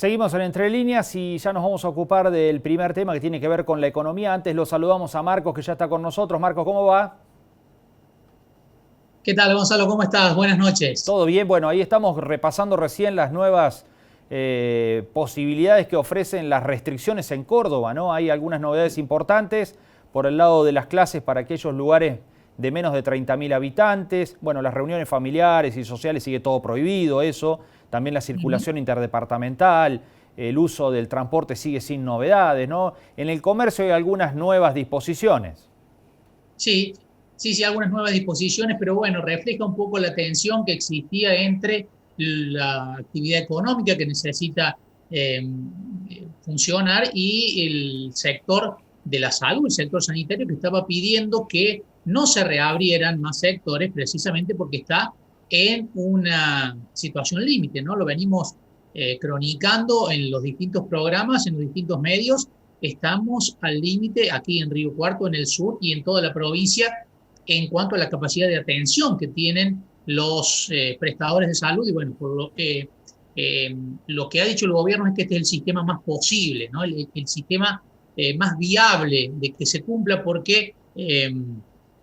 Seguimos en Entre Líneas y ya nos vamos a ocupar del primer tema que tiene que ver con la economía. Antes lo saludamos a Marcos, que ya está con nosotros. Marcos, ¿cómo va? ¿Qué tal, Gonzalo? ¿Cómo estás? Buenas noches. ¿Todo bien? Bueno, ahí estamos repasando recién las nuevas posibilidades que ofrecen las restricciones en Córdoba, ¿no? Hay algunas novedades importantes por el lado de las clases para aquellos lugares de menos de 30.000 habitantes. Bueno, las reuniones familiares y sociales sigue todo prohibido, eso. También la Ujú. circulación interdepartamental, el uso del transporte sigue sin novedades, ¿no? En el comercio hay algunas nuevas disposiciones. Sí, sí, algunas nuevas disposiciones, pero bueno, refleja un poco la tensión que existía entre la actividad económica que necesita funcionar y el sector de la salud, el sector sanitario, que estaba pidiendo que no se reabrieran más sectores precisamente porque está en una situación límite, ¿no? Lo venimos cronicando en los distintos programas, en los distintos medios. Estamos al límite aquí en Río Cuarto, en el sur y en toda la provincia en cuanto a la capacidad de atención que tienen los prestadores de salud. Y bueno, lo que ha dicho el gobierno es que este es el sistema más posible, ¿no? El sistema más viable de que se cumpla porque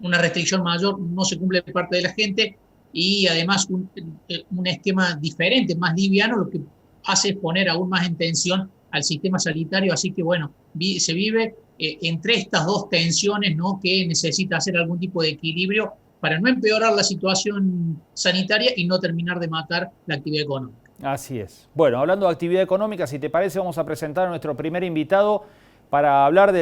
una restricción mayor no se cumple de parte de la gente y además un esquema diferente, más liviano, lo que hace es poner aún más en tensión al sistema sanitario. Así que bueno, se vive entre estas dos tensiones, ¿no? Que necesita hacer algún tipo de equilibrio para no empeorar la situación sanitaria y no terminar de matar la actividad económica. Así es. Bueno, hablando de actividad económica, si te parece, vamos a presentar a nuestro primer invitado para hablar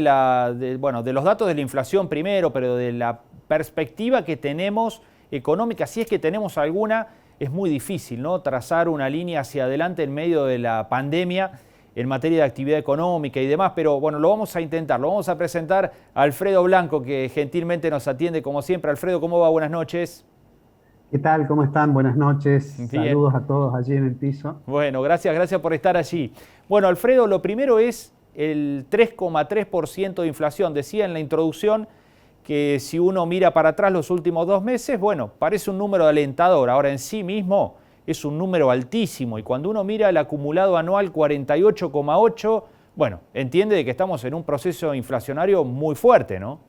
bueno, de los datos de la inflación primero, pero de la perspectiva que tenemos económica, si es que tenemos alguna. Es muy difícil, ¿no? Trazar una línea hacia adelante en medio de la pandemia en materia de actividad económica y demás, pero bueno, lo vamos a intentar. Lo vamos a presentar a Alfredo Blanco, que gentilmente nos atiende como siempre. Alfredo, ¿cómo va? Buenas noches. ¿Qué tal? ¿Cómo están? Buenas noches. Bien. Saludos a todos allí en el piso. Bueno, gracias por estar allí. Bueno, Alfredo, lo primero es el 3,3% de inflación. Decía en la introducción que si uno mira para atrás los últimos 2 meses, bueno, parece un número alentador. Ahora en sí mismo es un número altísimo y cuando uno mira el acumulado anual 48,8, bueno, entiende de que estamos en un proceso inflacionario muy fuerte, ¿no?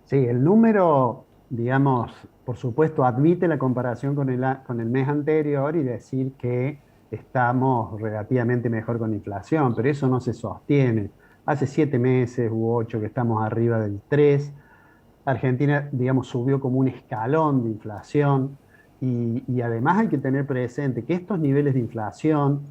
Sí, el número, digamos, por supuesto, admite la comparación con el mes anterior y decir que estamos relativamente mejor con inflación, pero eso no se sostiene. Hace 7 meses u 8 que estamos arriba del 3. Argentina, digamos, subió como un escalón de inflación y además hay que tener presente que estos niveles de inflación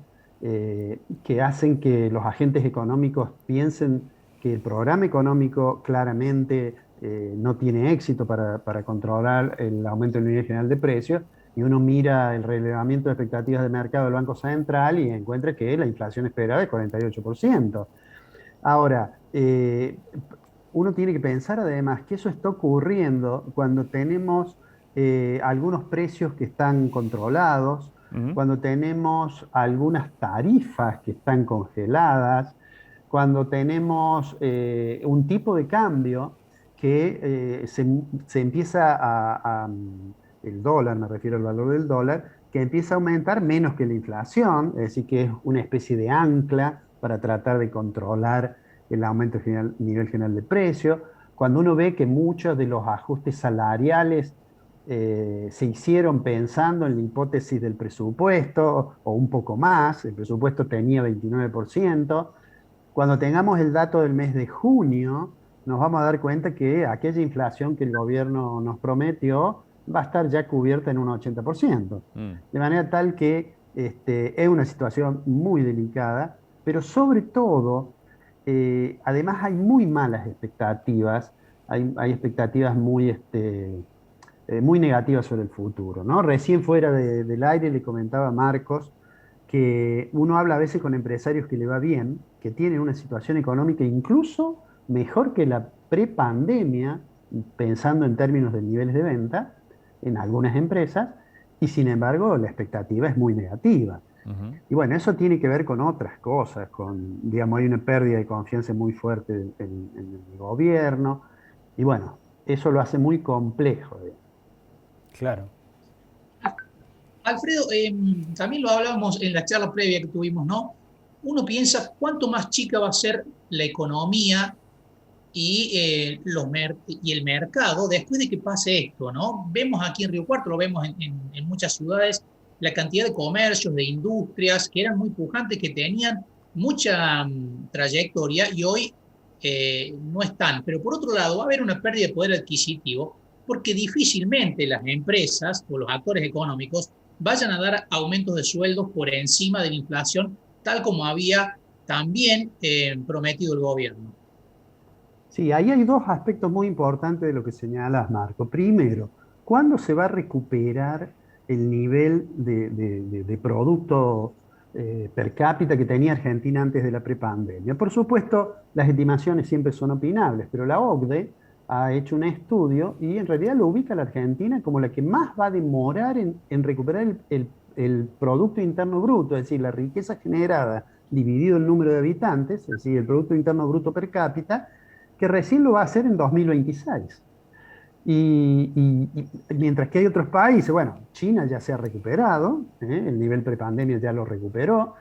que hacen que los agentes económicos piensen que el programa económico claramente no tiene éxito para controlar el aumento del nivel general de precios, y uno mira el relevamiento de expectativas de mercado del Banco Central y encuentra que la inflación esperada es 48%. Ahora, uno tiene que pensar además que eso está ocurriendo cuando tenemos algunos precios que están controlados, Ujú. cuando tenemos algunas tarifas que están congeladas, cuando tenemos un tipo de cambio que se empieza el dólar, me refiero al valor del dólar, que empieza a aumentar menos que la inflación, es decir, que es una especie de ancla para tratar de controlar el aumento general, nivel general de precio. Cuando uno ve que muchos de los ajustes salariales se hicieron pensando en la hipótesis del presupuesto o un poco más, el presupuesto tenía 29%. Cuando tengamos el dato del mes de junio, nos vamos a dar cuenta que aquella inflación que el gobierno nos prometió va a estar ya cubierta en un 80%. Mm. De manera tal que es una situación muy delicada, pero sobre todo, además hay muy malas expectativas, hay expectativas muy negativas sobre el futuro, ¿no? Recién fuera del aire le comentaba a Marcos que uno habla a veces con empresarios que le va bien, que tienen una situación económica incluso mejor que la prepandemia, pensando en términos de niveles de venta en algunas empresas, y sin embargo la expectativa es muy negativa. Ujú. Y bueno, eso tiene que ver con otras cosas, digamos, hay una pérdida de confianza muy fuerte en el gobierno, y bueno, eso lo hace muy complejo, digamos. Claro. Alfredo, también lo hablábamos en la charla previa que tuvimos, ¿no? Uno piensa cuánto más chica va a ser la economía y el mercado después de que pase esto, ¿no? Vemos aquí en Río Cuarto, lo vemos en muchas ciudades, la cantidad de comercios, de industrias que eran muy pujantes, que tenían mucha trayectoria y hoy no están. Pero por otro lado, va a haber una pérdida de poder adquisitivo porque difícilmente las empresas o los actores económicos vayan a dar aumentos de sueldos por encima de la inflación, tal como había también prometido el gobierno. Sí, ahí hay dos aspectos muy importantes de lo que señalas, Marco. Primero, ¿cuándo se va a recuperar el nivel de producto per cápita que tenía Argentina antes de la prepandemia? Por supuesto, las estimaciones siempre son opinables, pero la OCDE ha hecho un estudio y en realidad lo ubica a la Argentina como la que más va a demorar en recuperar el Producto Interno Bruto, es decir, la riqueza generada dividido el número de habitantes, es decir, el Producto Interno Bruto per cápita, que recién lo va a hacer en 2026. Mientras que hay otros países, bueno, China ya se ha recuperado, el nivel prepandemia ya lo recuperó,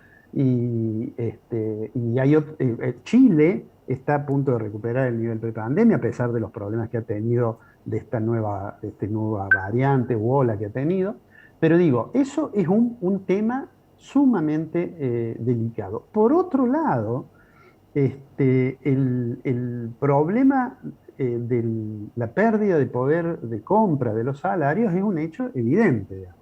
Chile está a punto de recuperar el nivel prepandemia a pesar de los problemas que ha tenido de esta nueva variante u ola que ha tenido. Pero digo, eso es un tema sumamente delicado. Por otro lado, el problema de la pérdida de poder de compra de los salarios es un hecho evidente, digamos.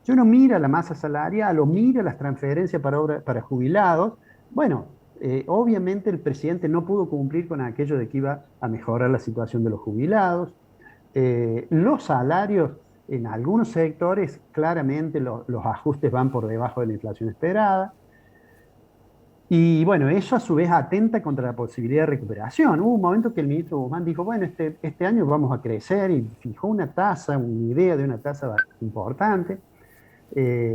Si uno mira la masa salarial o mira las transferencias para jubilados, bueno, obviamente el presidente no pudo cumplir con aquello de que iba a mejorar la situación de los jubilados. Los salarios en algunos sectores, claramente los ajustes van por debajo de la inflación esperada. Y bueno, eso a su vez atenta contra la posibilidad de recuperación. Hubo un momento que el ministro Guzmán dijo, bueno, este año vamos a crecer y fijó una tasa, una idea de una tasa importante.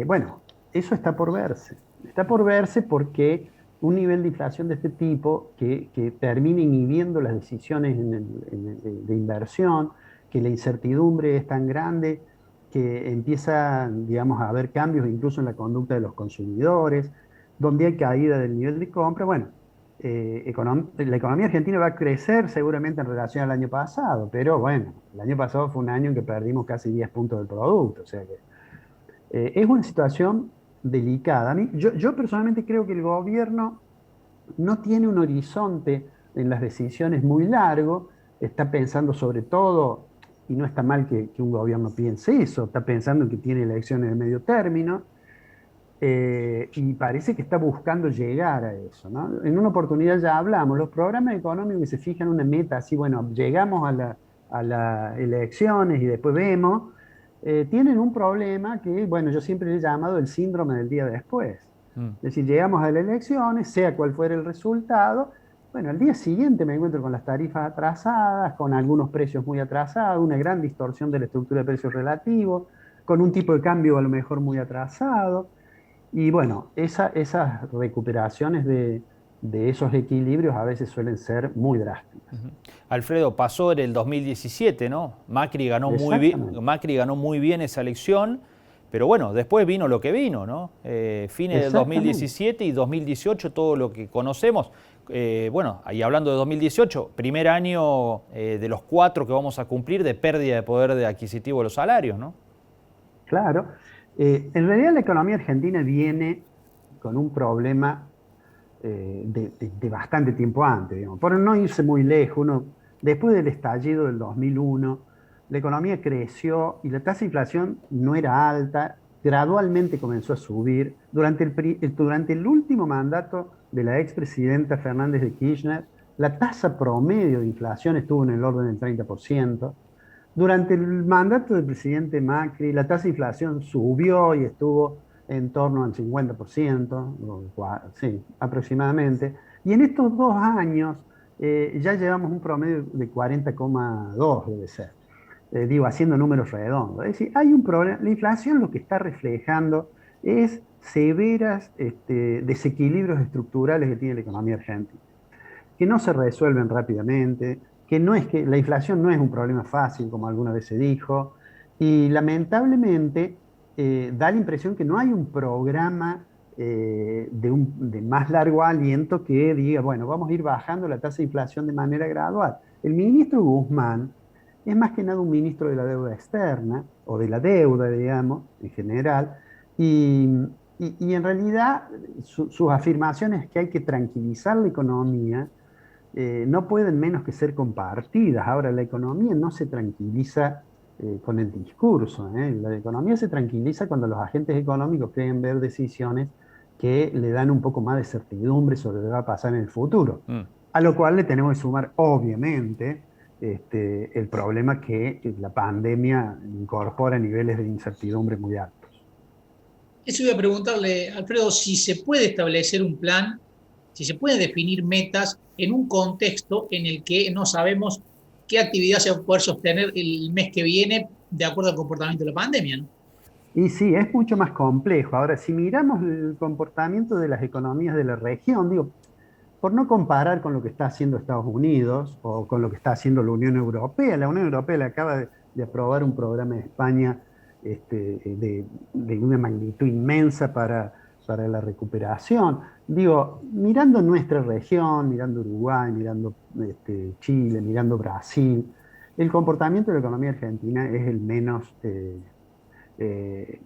Bueno, eso está por verse. Está por verse porque un nivel de inflación de este tipo que termine inhibiendo las decisiones de inversión, que la incertidumbre es tan grande que empieza, digamos, a haber cambios incluso en la conducta de los consumidores, donde hay caída del nivel de compra. Bueno, la economía argentina va a crecer seguramente en relación al año pasado, pero bueno, el año pasado fue un año en que perdimos casi 10 puntos del producto, o sea que es una situación delicada. Yo personalmente creo que el gobierno no tiene un horizonte en las decisiones muy largo, está pensando sobre todo, y no está mal que un gobierno piense eso, está pensando en que tiene elecciones de medio término, y parece que está buscando llegar a eso, ¿no? En una oportunidad ya hablamos, los programas económicos que se fijan una meta así, bueno, llegamos a las elecciones y después vemos, tienen un problema que, bueno, yo siempre le he llamado el síndrome del día después. Es decir, llegamos a las elecciones, sea cual fuera el resultado, bueno, al día siguiente me encuentro con las tarifas atrasadas, con algunos precios muy atrasados, una gran distorsión de la estructura de precios relativos, con un tipo de cambio a lo mejor muy atrasado. Y bueno, esas recuperaciones de esos equilibrios a veces suelen ser muy drásticas. Alfredo, pasó en el 2017, ¿no? Macri ganó muy bien esa elección, pero bueno, después vino lo que vino, ¿no? Fines del 2017 y 2018, todo lo que conocemos. Bueno, ahí hablando de 2018, primer año de los 4 que vamos a cumplir de pérdida de poder adquisitivo de los salarios, ¿no? Claro. En realidad la economía argentina viene con un problema de bastante tiempo antes, digamos. Por no irse muy lejos, después del estallido del 2001, la economía creció y la tasa de inflación no era alta, gradualmente comenzó a subir. Durante el último mandato de la expresidenta Fernández de Kirchner, la tasa promedio de inflación estuvo en el orden del 30%. Durante el mandato del presidente Macri, la tasa de inflación subió y estuvo en torno al 50%, sí, aproximadamente. Y en estos 2 años ya llevamos un promedio de 40,2, debe ser. Digo, haciendo números redondos. Es decir, hay un problema. La inflación lo que está reflejando es severas desequilibrios estructurales que tiene la economía argentina, que no se resuelven rápidamente, que la inflación no es un problema fácil, como alguna vez se dijo, y lamentablemente da la impresión que no hay un programa de más largo aliento que diga, bueno, vamos a ir bajando la tasa de inflación de manera gradual. El ministro Guzmán es más que nada un ministro de la deuda externa, o de la deuda, digamos, en general, y, y en realidad sus afirmaciones que hay que tranquilizar la economía no pueden menos que ser compartidas. Ahora, la economía no se tranquiliza con el discurso. La economía se tranquiliza cuando los agentes económicos creen ver decisiones que le dan un poco más de certidumbre sobre lo que va a pasar en el futuro. A lo cual le tenemos que sumar, obviamente, el problema que la pandemia incorpora niveles de incertidumbre muy altos. Eso iba a preguntarle, Alfredo, si se puede establecer un plan, si se puede definir metas en un contexto en el que no sabemos qué actividad se va a poder sostener el mes que viene de acuerdo al comportamiento de la pandemia, ¿no? Y sí, es mucho más complejo. Ahora, si miramos el comportamiento de las economías de la región, digo, por no comparar con lo que está haciendo Estados Unidos o con lo que está haciendo la Unión Europea le acaba de aprobar un programa de España de una magnitud inmensa para la recuperación. Digo, mirando nuestra región, mirando Uruguay, mirando Chile, mirando Brasil, el comportamiento de la economía argentina es el menos, el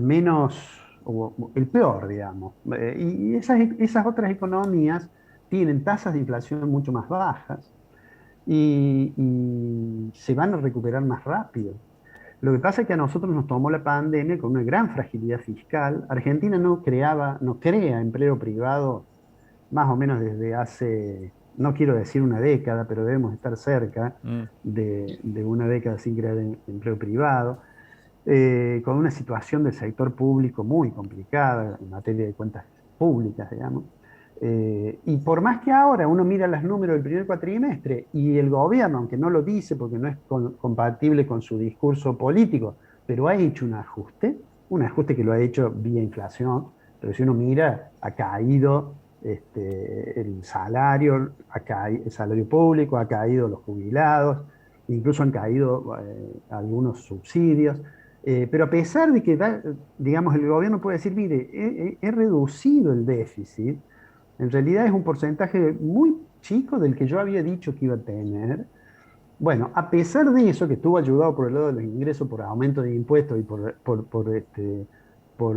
menos, o el peor, digamos. Y esas otras economías tienen tasas de inflación mucho más bajas y se van a recuperar más rápido. Lo que pasa es que a nosotros nos tomó la pandemia con una gran fragilidad fiscal. Argentina no crea empleo privado más o menos desde hace, no quiero decir una década, pero debemos estar cerca de una década sin crear empleo privado, con una situación del sector público muy complicada en materia de cuentas públicas, digamos. Y por más que ahora uno mira los números del primer cuatrimestre y el gobierno, aunque no lo dice porque no es compatible con su discurso político, pero ha hecho un ajuste que lo ha hecho vía inflación, pero si uno mira, ha caído el salario, el salario público, ha caído los jubilados, incluso han caído algunos subsidios. Pero a pesar de que, digamos, el gobierno puede decir, mire, he reducido el déficit, en realidad es un porcentaje muy chico del que yo había dicho que iba a tener. Bueno, a pesar de eso, que estuvo ayudado por el lado de los ingresos, por aumento de impuestos y por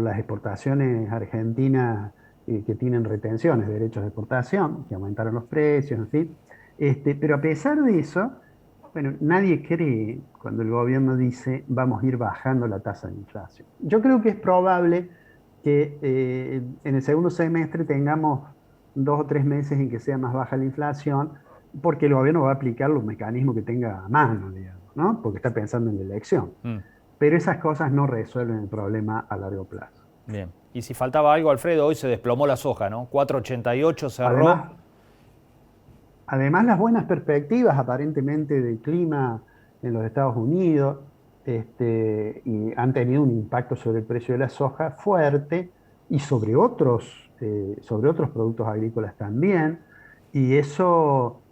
las exportaciones argentinas que tienen retenciones de derechos de exportación, que aumentaron los precios, en fin. Pero a pesar de eso, bueno, nadie cree cuando el gobierno dice vamos a ir bajando la tasa de inflación. Yo creo que es probable que en el segundo semestre tengamos 2 o 3 meses en que sea más baja la inflación, porque el gobierno va a aplicar los mecanismos que tenga a mano, digamos, ¿no? Porque está pensando en la elección. Pero esas cosas no resuelven el problema a largo plazo. Bien. Y si faltaba algo, Alfredo, hoy se desplomó la soja, ¿no? 4.88 cerró. Además, las buenas perspectivas aparentemente de clima en los Estados Unidos y han tenido un impacto sobre el precio de la soja fuerte y sobre otros productos agrícolas también. Y eso,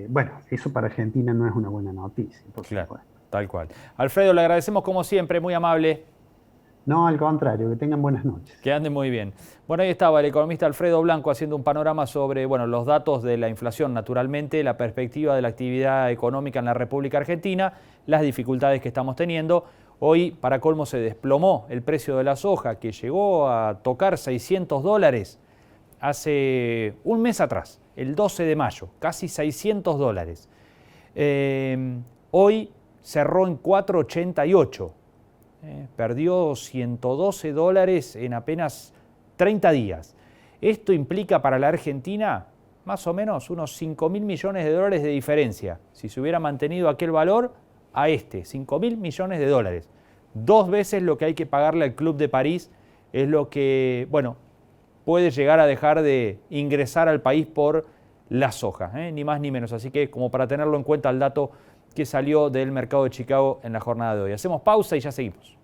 bueno, eso para Argentina no es una buena noticia, por supuesto. Tal cual. Alfredo, le agradecemos como siempre, muy amable. No, al contrario, que tengan buenas noches. Que anden muy bien. Bueno, ahí estaba el economista Alfredo Blanco haciendo un panorama sobre los datos de la inflación, naturalmente, la perspectiva de la actividad económica en la República Argentina, las dificultades que estamos teniendo. Hoy, para colmo, se desplomó el precio de la soja, que llegó a tocar $600 hace un mes atrás, el 12 de mayo, casi $600. Hoy cerró en 4.88. Perdió $112 en apenas 30 días. Esto implica para la Argentina más o menos unos 5.000 millones de dólares de diferencia. Si se hubiera mantenido aquel valor a 5.000 millones de dólares. 2 veces lo que hay que pagarle al Club de París es lo que, puede llegar a dejar de ingresar al país por la soja, ni más ni menos. Así que como para tenerlo en cuenta el dato que salió del mercado de Chicago en la jornada de hoy. Hacemos pausa y ya seguimos.